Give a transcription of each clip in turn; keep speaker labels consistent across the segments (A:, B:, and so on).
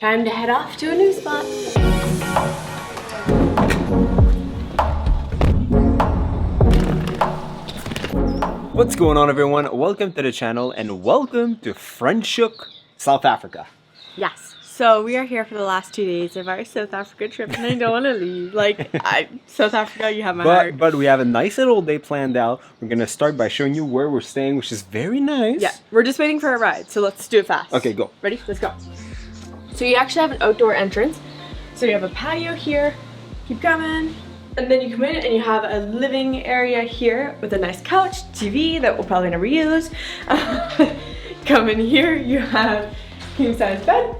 A: Time to head off to a new spot.
B: What's going on, everyone? Welcome to the channel and welcome to Franschhoek, South Africa.
A: Yes. So we are here for the last 2 days of our South Africa trip and I don't want to leave. South Africa, you have my heart.
B: But we have a nice little day planned out. We're going to start by showing you where we're staying, which is very nice.
A: Yeah, we're just waiting for a ride, so let's do it fast.
B: Okay, go.
A: Ready? Let's go. So you actually have an outdoor entrance. So you have a patio here, keep coming, and then you come in and you have a living area here with a nice couch, TV that we'll probably never use. Come in here, you have king size bed.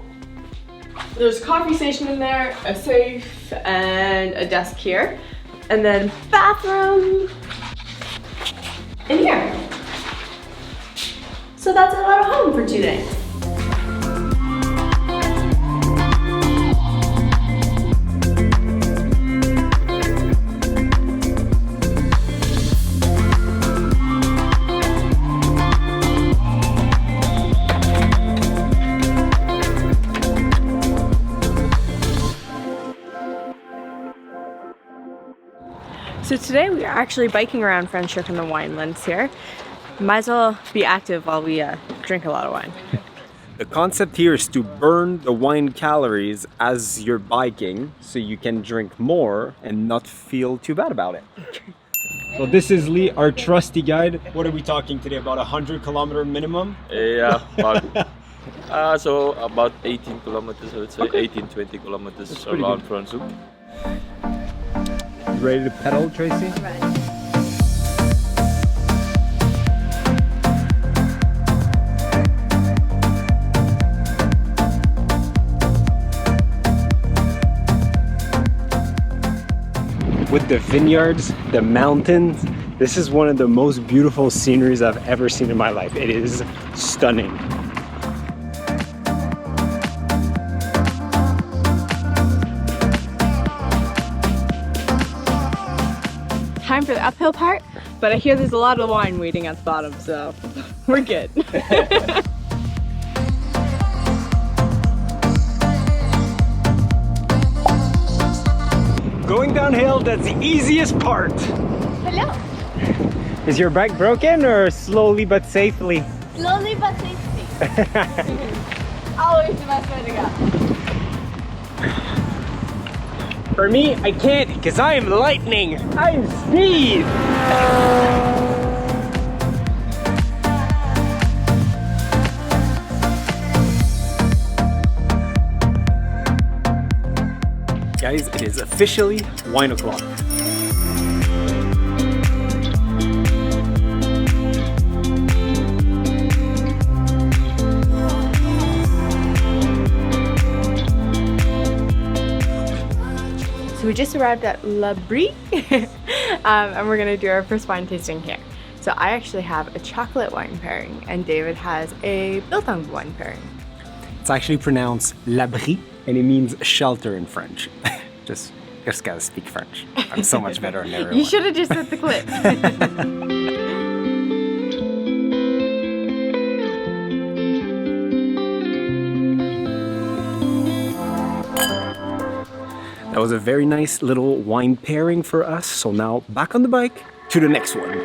A: There's a coffee station in there, a safe, and a desk here. And then bathroom in here. So that's our home for 2 days. So today we are actually biking around Franschhoek in the winelands here. Might as well be active while we drink a lot of wine.
B: The concept here is to burn the wine calories as you're biking so you can drink more and not feel too bad about it. So this is Lee, our trusty guide. What are we talking today? About 100-kilometer minimum?
C: Yeah, so about 18 kilometers, I would say. Okay. 18-20 kilometers around Franschhoek.
B: You ready to pedal, Tracy?
A: Right.
B: With the vineyards, the mountains, this is one of the most beautiful sceneries I've ever seen in my life. It is stunning.
A: Time for the uphill part, but I hear there's a lot of wine waiting at the bottom, so we're good.
B: Going downhill, that's the easiest part.
A: Hello.
B: Is your bike broken or slowly but safely?
A: Slowly but safely. Always the best way to go.
B: For me, I can't because I am lightning. I'm speed. Guys, it is officially wine o'clock.
A: So we just arrived at La Brie and we're gonna do our first wine tasting here. So I actually have a chocolate wine pairing and David has a biltong wine pairing.
B: It's actually pronounced l'abri and it means shelter in French. just gotta speak French. I'm so much better than everyone.
A: You should have just set the clip.
B: That was a very nice little wine pairing for us. So now back on the bike to the next one.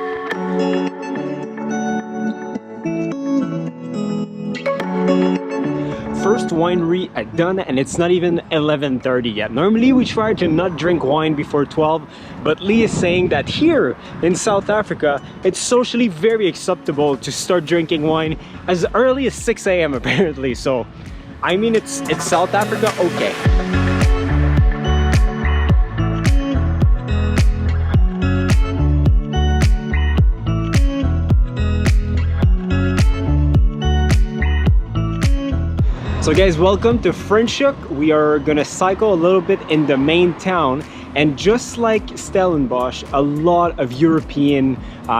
B: First winery done and it's not even 11:30 yet. Normally we try to not drink wine before 12, but Lee is saying that here in South Africa it's socially very acceptable to start drinking wine as early as 6 a.m. apparently. So I mean it's South Africa, okay. So guys, welcome to Franschhoek. We are gonna cycle a little bit in the main town, and just like Stellenbosch, a lot of European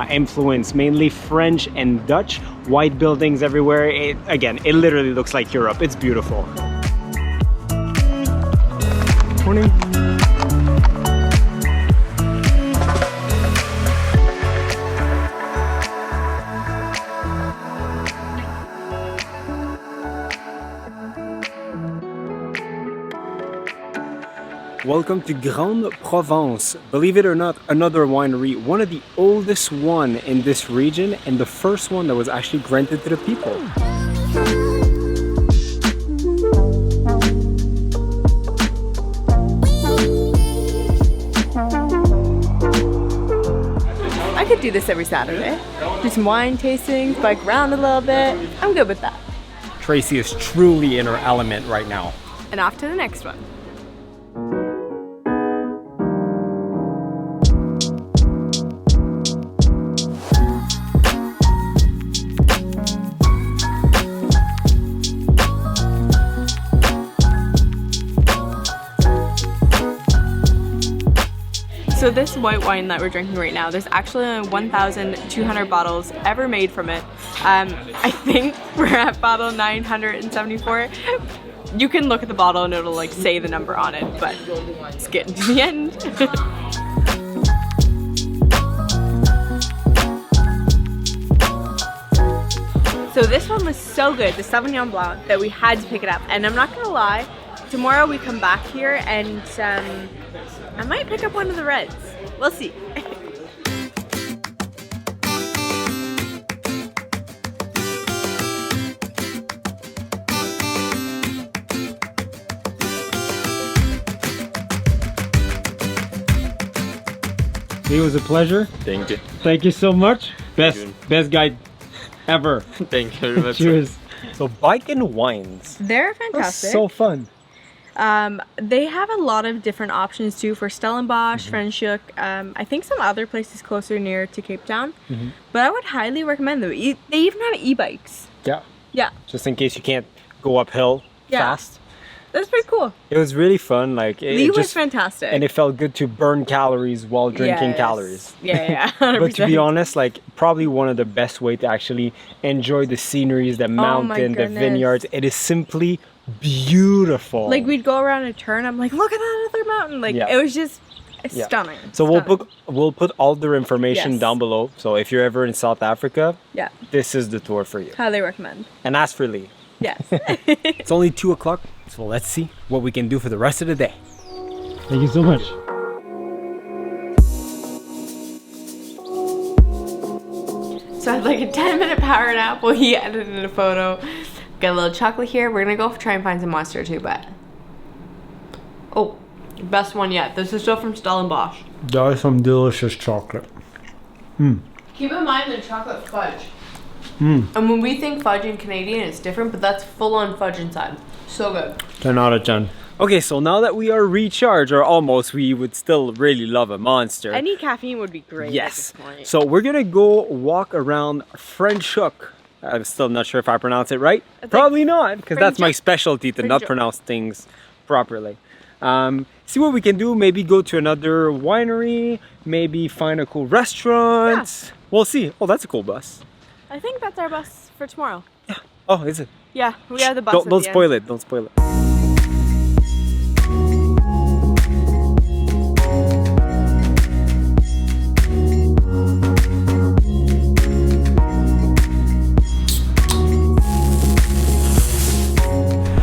B: influence, mainly French and Dutch, white buildings everywhere. Again, it literally looks like Europe. It's beautiful. Morning. Welcome to Grande, Provence. Believe it or not, another winery, one of the oldest one in this region and the first one that was actually granted to the people.
A: I could do this every Saturday. Do some wine tastings, bike around a little bit. I'm good with that.
B: Tracy is truly in her element right now.
A: And off to the next one. So this white wine that we're drinking right now, there's actually only 1,200 bottles ever made from it. I think we're at bottle 974. You can look at the bottle and it'll like say the number on it, but let's get into the end. So this one was so good, the Sauvignon Blanc, that we had to pick it up. And I'm not gonna lie, tomorrow we come back here and I might pick up one of the reds. We'll see.
B: It was a pleasure.
C: Thank you.
B: Thank you so much. Best guide ever.
C: Thank you very much.
B: Cheers. So bike and wines.
A: They're
B: That's
A: fantastic.
B: so fun.
A: They have a lot of different options too for Stellenbosch, Franschhoek, I think some other places closer near to Cape Town. But I would highly recommend them. They even have e-bikes.
B: Yeah.
A: Yeah.
B: Just in case you can't go uphill fast.
A: That's pretty cool.
B: It was really fun. Like
A: Lee was fantastic.
B: And it felt good to burn calories while drinking calories.
A: Yeah, 100%.
B: But to be honest, like probably one of the best way to actually enjoy the sceneries, the mountain, the vineyards. It is simply beautiful.
A: Like we'd go around a turn, I'm like, look at that other mountain. Like it was just stunning.
B: So we'll put all their information down below. So if you're ever in South Africa, this is the tour for you.
A: Highly recommend.
B: And ask for Lee.
A: Yes.
B: It's only 2 o'clock, so let's see what we can do for the rest of the day. Thank you so much.
A: So I had like a 10-minute power nap while he edited a photo. Got a little chocolate here. We're gonna go try and find some monster too, but oh, best one yet. This is still from Stellenbosch.
B: That is some delicious chocolate.
A: Keep in mind the chocolate fudge. And when we think fudge in Canadian, it's different, but that's full-on fudge inside. So good.
B: 10 out of 10. Okay, so now that we are recharged, or almost, we would still really love a monster.
A: Any caffeine would be great.
B: Yes.
A: At this point.
B: So we're gonna go walk around Franschhoek. I'm still not sure if I pronounce it right. Probably not, because that's my specialty to not pronounce things properly. See what we can do. Maybe go to another winery. Maybe find a cool restaurant. Yeah. We'll see. Oh, that's a cool bus.
A: I think that's our bus for tomorrow.
B: Yeah. Oh, is it?
A: Yeah, we have the bus.
B: Don't spoil it. Don't spoil it.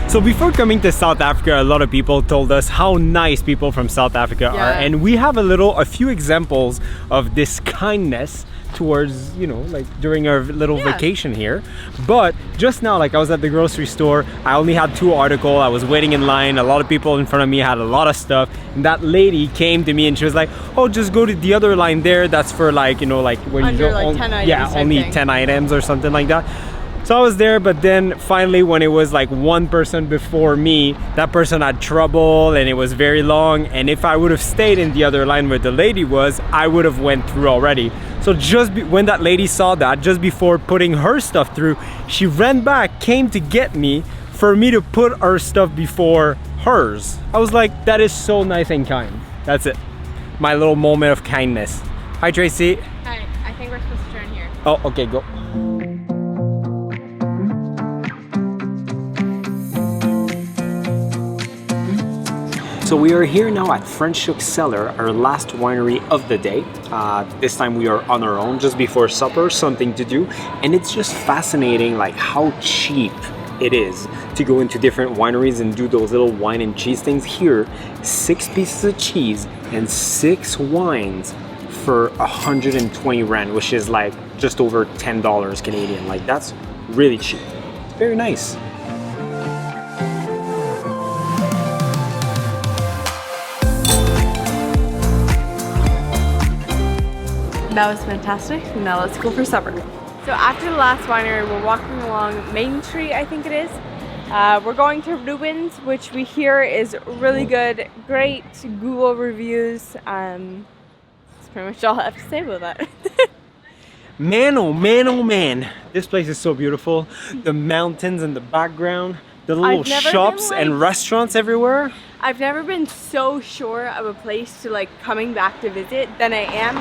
B: So before coming to South Africa, a lot of people told us how nice people from South Africa are, and we have a few examples of this kindness towards, you know, like during our little vacation here. But just now, like I was at the grocery store, I only had 2 articles, I was waiting in line, a lot of people in front of me had a lot of stuff, and that lady came to me and she was like, oh, just go to the other line there, that's for like, you know, like when
A: under
B: you
A: like 10 items.
B: Yeah, only 10 items or something like that. So I was there, but then finally when it was like one person before me, that person had trouble and it was very long, and if I would have stayed in the other line where the lady was, I would have went through already. So just when that lady saw that, just before putting her stuff through, she ran back, came to get me for me to put her stuff before hers. I was like, that is so nice and kind. That's it. My little moment of kindness. Hi, Tracy.
A: Hi, I think we're supposed to turn here.
B: Oh, okay, go. So we are here now at Franschhoek Cellar, our last winery of the day. This time we are on our own, just before supper, something to do. And it's just fascinating like how cheap it is to go into different wineries and do those little wine and cheese things. Here, 6 pieces of cheese and 6 wines for 120 rand, which is like just over $10 Canadian. Like, that's really cheap. It's very nice.
A: That was fantastic. Now let's go for supper. So after the last winery, we're walking along Main Street, I think it is. We're going to Reuben's, which we hear is really good. Great Google reviews. That's pretty much all I have to say about that.
B: Man, oh man, oh man. This place is so beautiful. The mountains in the background, the little shops and restaurants everywhere.
A: I've never been so sure of a place to like coming back to visit than I am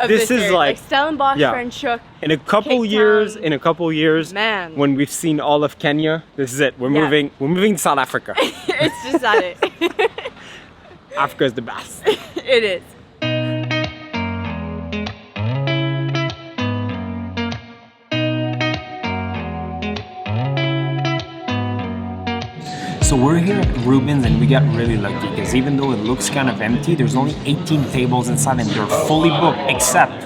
A: of
B: this is
A: area.
B: like
A: Stellenbosch, Franschhoek.
B: In a couple years,
A: man,
B: when we've seen all of Kenya, this is it. We're moving to South Africa.
A: It's just that it.
B: Africa is the best.
A: It is.
B: So we're here at Reuben's and we got really lucky because even though it looks kind of empty, there's only 18 tables inside and they're fully booked except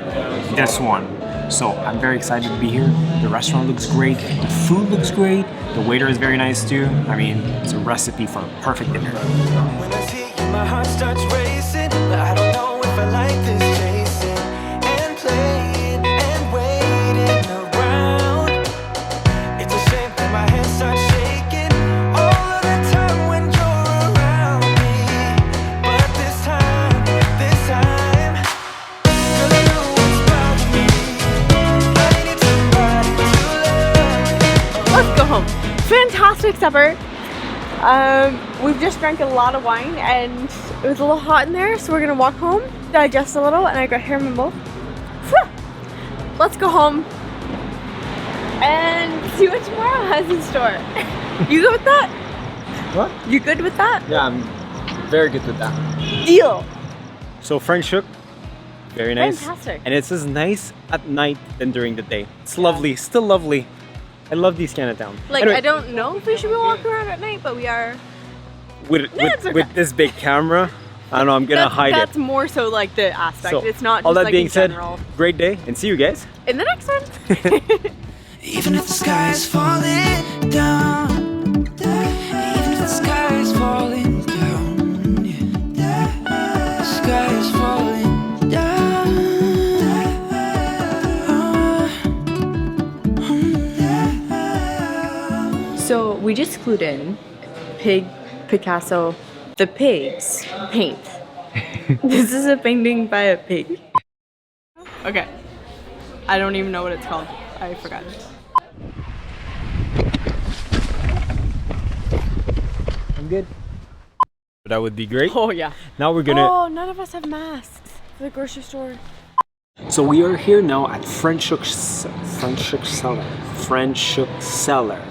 B: this one. So I'm very excited to be here. The restaurant looks great, the food looks great, the waiter is very nice too. I mean, it's a recipe for a perfect dinner.
D: When I see you, my heart starts racing, but I don't know if I like this chasing and playing and waiting around. It's a shame that my hands start shaking all of the time when you're around me. But this time, girl, I know what's bothering me. I need somebody to love.
A: Let's go home. Fantastic supper. We've just drank a lot of wine and it was a little hot in there, so we're gonna walk home, digest a little, and I got hair in my bowl. Let's go home and see what tomorrow has in store. You good with that?
B: What?
A: You good with that?
B: Yeah, I'm very good with that.
A: Deal.
B: So Franschhoek, very nice.
A: Fantastic.
B: And it's as nice at night than during the day. It's lovely, still lovely. I love these kind of towns.
A: Like,
B: anyway,
A: I don't know if we should be walking around at night, but we are.
B: With this big camera, I don't know, I'm gonna hide
A: That's
B: it.
A: more so like the aspect.
B: So,
A: it's not just
B: all that
A: like
B: being
A: in
B: said,
A: general.
B: great day and see you guys
A: In the next one.
D: Even if the sky is falling down, even if the sky is falling down, the sky is falling down.
A: So we just glued in Pig, Picasso, the pigs paint. This is a painting by a pig. Okay. I don't even know what it's called. I forgot.
B: I'm good. That would be great.
A: Oh yeah.
B: Now we're gonna.
A: Oh, none of us have masks for the grocery store.
B: So we are here now at Franschhoek Cellar. Franschhoek Cellar.